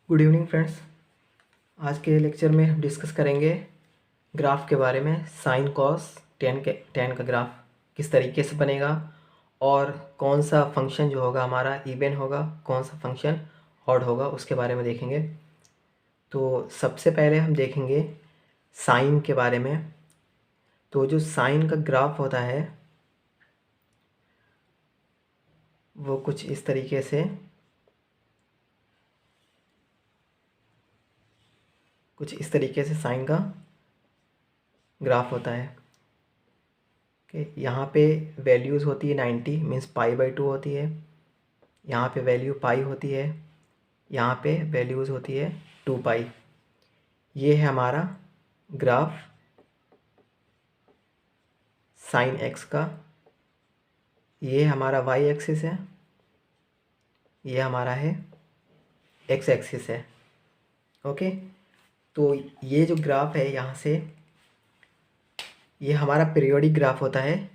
Good evening friends. आज के lecture में हम डिस्कस करेंगे ग्राफ के बारे में। साइन कॉस टेन का ग्राफ किस तरीके से बनेगा और कौन सा फंक्शन जो होगा हमारा इवन होगा, कौन सा फंक्शन ऑड होगा, उसके बारे में देखेंगे। तो सबसे पहले हम देखेंगे साइन के बारे में। तो जो साइन का ग्राफ होता है वो कुछ इस तरीके से साइन का ग्राफ होता है। ओके, यहाँ पे वैल्यूज़ होती है 90 मीन्स पाई/2 होती है। यहाँ पे वैल्यू पाई होती है, यहाँ पे वैल्यूज़ होती है 2 पाई। ये है हमारा ग्राफ साइन एक्स का। ये हमारा वाई एक्सिस है, ये हमारा है एक्स एक्सिस है। ओके, तो ये जो ग्राफ है यहाँ से, ये हमारा पीरियोडिक ग्राफ होता है,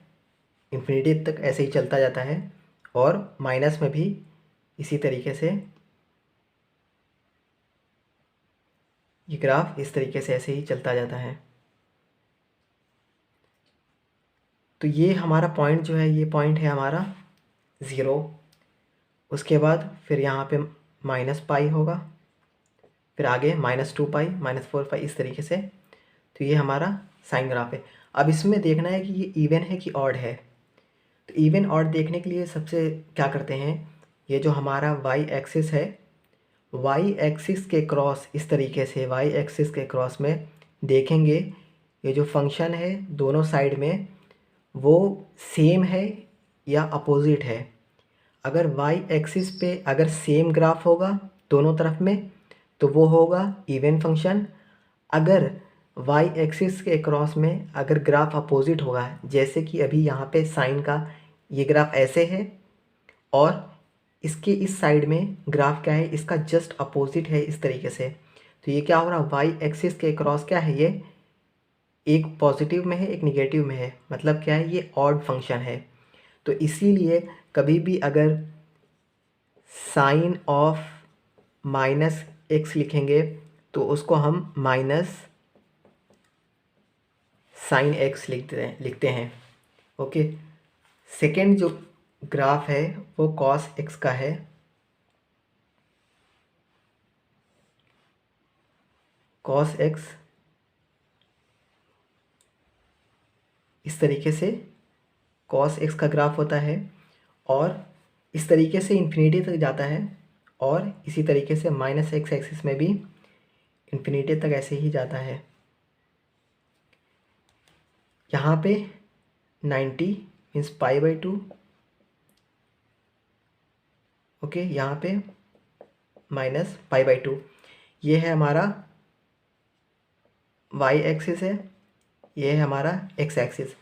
इन्फिनिटी तक ऐसे ही चलता जाता है और माइनस में भी इसी तरीके से ये ग्राफ इस तरीके से ऐसे ही चलता जाता है। तो ये हमारा पॉइंट जो है, ये पॉइंट है हमारा 0। उसके बाद फिर यहाँ पे -पाई होगा, फिर आगे -2 पाई, -4 पाई, इस तरीके से। तो ये हमारा साइन ग्राफ है। अब इसमें देखना है कि ये इवन है कि ऑड है। तो इवन ऑड देखने के लिए सबसे क्या करते हैं, ये जो हमारा वाई एक्सिस है, वाई एक्सिस के क्रॉस इस तरीके से वाई एक्सिस के क्रॉस में देखेंगे ये जो फंक्शन है दोनों साइड में वो सेम है या अपोजिट है। अगर वाई एक्सिस पे अगर सेम ग्राफ होगा दोनों तरफ में तो वो होगा इवन फंक्शन। अगर वाई एक्सिस के क्रॉस में अगर ग्राफ अपोजिट होगा, जैसे कि अभी यहाँ पे साइन का ये ग्राफ ऐसे है और इसके इस साइड में ग्राफ क्या है, इसका जस्ट अपोजिट है इस तरीके से। तो ये क्या हो रहा है, वाई एक्सिस के क्रॉस क्या है, ये एक पॉजिटिव में है एक निगेटिव में है, मतलब क्या है, ये ऑड फंक्शन है। तो इसीलिए कभी भी अगर साइन ऑफ -x लिखेंगे तो उसको हम माइनस साइन x लिखते हैं। ओके, सेकेंड जो ग्राफ है वो कॉस x का है। कॉस x इस तरीके से कॉस x का ग्राफ होता है और इस तरीके से इन्फिनिटी तक जाता है और इसी तरीके से -x एक्सिस में भी इन्फिनिटी तक ऐसे ही जाता है। यहाँ पे 90 मीन्स पाई/2। ओके, यहाँ पे -पाई/2। ये है हमारा वाई एक्सिस है, ये है हमारा एक्स एक्सिस।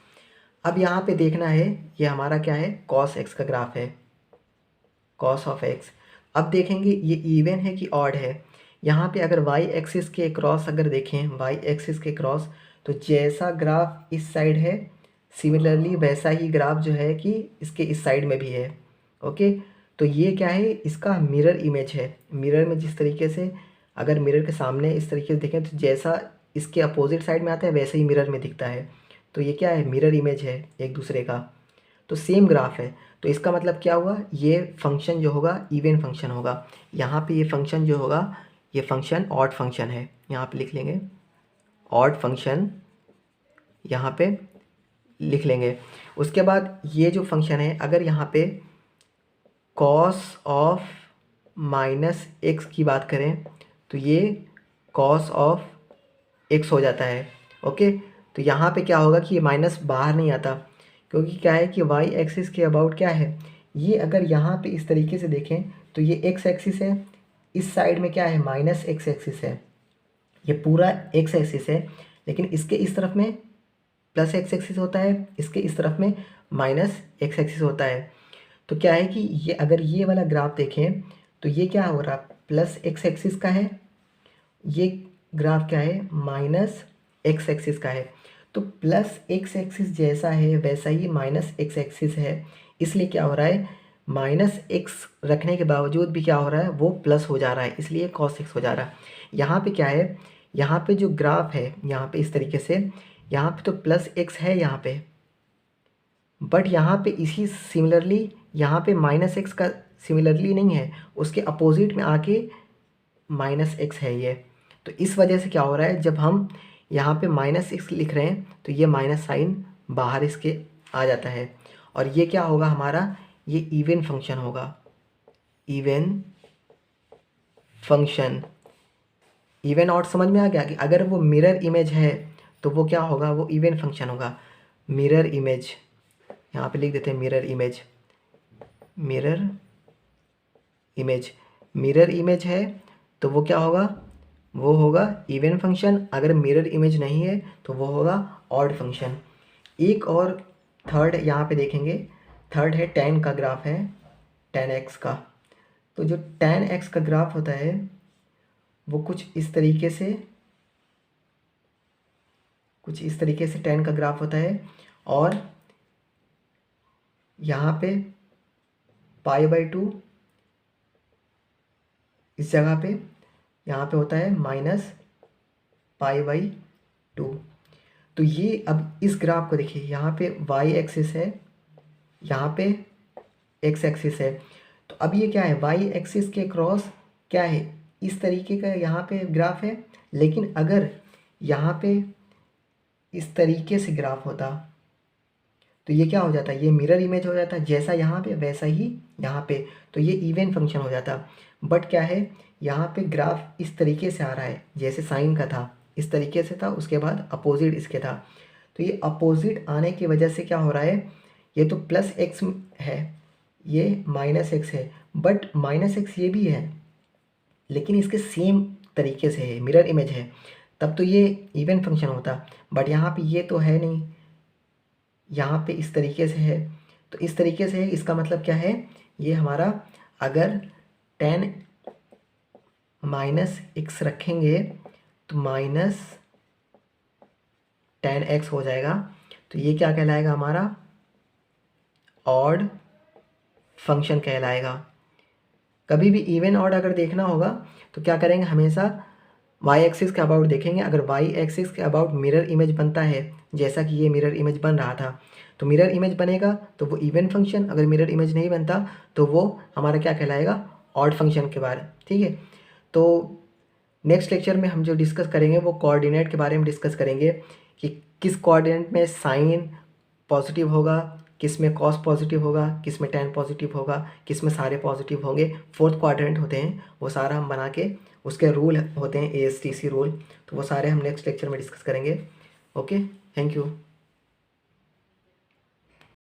अब यहाँ पे देखना है ये हमारा क्या है, कॉस x का ग्राफ है, कॉस ऑफ x। अब देखेंगे ये इवन है कि ऑड है। यहाँ पे अगर y एक्सिस के क्रॉस अगर देखें, y एक्सिस के क्रॉस, तो जैसा ग्राफ इस साइड है सिमिलरली वैसा ही ग्राफ जो है कि इसके इस साइड में भी है। ओके, तो ये क्या है, इसका मिरर इमेज है। मिरर में जिस तरीके से अगर मिरर के सामने इस तरीके से देखें तो जैसा इसके अपोजिट साइड में आता है वैसे ही मिरर में दिखता है। तो ये क्या है, मिरर इमेज है एक दूसरे का। तो सेम ग्राफ है, तो इसका मतलब क्या हुआ, ये फंक्शन जो होगा इवन फंक्शन होगा। यहाँ पे ये फंक्शन जो होगा ये फंक्शन ऑड फंक्शन है, यहाँ पे लिख लेंगे ऑड फंक्शन, यहाँ पे लिख लेंगे। उसके बाद ये जो फंक्शन है, अगर यहाँ पे कॉस ऑफ -x की बात करें तो ये कॉस ऑफ x हो जाता है। ओके, तो यहाँ पे क्या होगा कि ये माइनस बाहर नहीं आता, क्योंकि क्या है कि वाई एक्सिस के अबाउट क्या है, ये अगर यहाँ पे इस तरीके से देखें तो ये एक्स एक्सिस है, इस साइड में क्या है, -x एक्सिस है। ये पूरा एक्स एक्सिस है, लेकिन इसके इस तरफ में +x एक्सिस होता है, इसके इस तरफ में -x एक्सिस होता है। तो क्या है कि ये अगर ये वाला ग्राफ देखें तो ये क्या हो रहा, +x एक्सिस का है, ये ग्राफ क्या है, -x एक्सिस का है। तो +x एक्सिस जैसा है वैसा ही -x एक्सिस है, इसलिए क्या हो रहा है, माइनस एक्स रखने के बावजूद भी क्या हो रहा है, वो प्लस हो जा रहा है, इसलिए कॉस एक्स हो जा रहा है। यहाँ पे क्या है, यहाँ पे जो ग्राफ है यहाँ पे इस तरीके से, यहाँ पे तो प्लस एक्स है यहाँ पे, बट यहाँ पे इसी सिमिलरली यहाँ पे माइनस एक्स का सिमिलरली नहीं है, उसके अपोजिट में आके माइनस एक्स है ये। तो इस वजह से क्या हो रहा है, जब हम यहाँ पे माइनस एक्स लिख रहे हैं तो ये माइनस साइन बाहर इसके आ जाता है, और ये क्या होगा हमारा, ये इवन फंक्शन होगा, इवन फंक्शन। इवन और समझ में आ गया कि अगर वो मिरर इमेज है तो वो क्या होगा, वो इवन फंक्शन होगा। मिरर इमेज, यहाँ पे लिख देते हैं mirror image, mirror image, mirror image है तो वो क्या होगा, वो होगा इवन फंक्शन। अगर मिरर इमेज नहीं है तो वो होगा ऑड फंक्शन। एक और थर्ड यहाँ पे देखेंगे, थर्ड है tan का ग्राफ है, tan x का। तो जो tan x का ग्राफ होता है वो कुछ इस तरीके से, tan का ग्राफ होता है, और यहाँ पे π/2 इस जगह पे, यहाँ पे होता है -π/2। तो ये अब इस ग्राफ को देखिए, यहाँ पे y एक्सिस है, यहाँ पे x एक्सिस है। तो अब ये क्या है, y एक्सिस के क्रॉस क्या है, इस तरीके का यहाँ पे ग्राफ है। लेकिन अगर यहाँ पे इस तरीके से ग्राफ होता तो ये क्या हो जाता, ये मिरर इमेज हो जाता, जैसा यहाँ पे वैसा ही यहाँ पे, तो ये इवन फंक्शन हो जाता। बट क्या है, यहाँ पे ग्राफ इस तरीके से आ रहा है, जैसे साइन का था इस तरीके से था, उसके बाद अपोजिट इसके था। तो ये अपोजिट आने की वजह से क्या हो रहा है, ये तो प्लस एक्स है, ये माइनस एक्स है, बट माइनस एक्स ये भी है लेकिन इसके सेम तरीके से है, मिरर इमेज है, तब तो ये इवन फंक्शन होता। बट यहाँ पे ये तो है नहीं, यहाँ पे इस तरीके से है, तो इस तरीके से है, इसका मतलब क्या है, ये हमारा अगर tan -x रखेंगे तो माइनस tan x हो जाएगा। तो ये क्या कहलाएगा, हमारा ऑड फंक्शन कहलाएगा। कभी भी इवन ऑड अगर देखना होगा तो क्या करेंगे, हमेशा y एक्सिस के अबाउट देखेंगे। अगर y एक्सिस के अबाउट मिरर इमेज बनता है, जैसा कि ये मिरर इमेज बन रहा था, तो मिरर इमेज बनेगा तो वो इवन फंक्शन, अगर मिरर इमेज नहीं बनता तो वो हमारा क्या कहलाएगा, ऑड फंक्शन के बारे। ठीक है, तो नेक्स्ट लेक्चर में हम जो डिस्कस करेंगे वो कोऑर्डिनेट के बारे में डिस्कस करेंगे कि किस कोऑर्डिनेट में साइन पॉजिटिव होगा, किस में कॉस पॉजिटिव होगा, किस में tan पॉजिटिव होगा, किस में सारे पॉजिटिव होंगे। फोर्थ क्वाड्रेंट होते हैं वो सारा हम बना के, उसके रूल होते हैं ASTC रूल, तो वो सारे हम नेक्स्ट लेक्चर में डिस्कस करेंगे। Okay, thank you.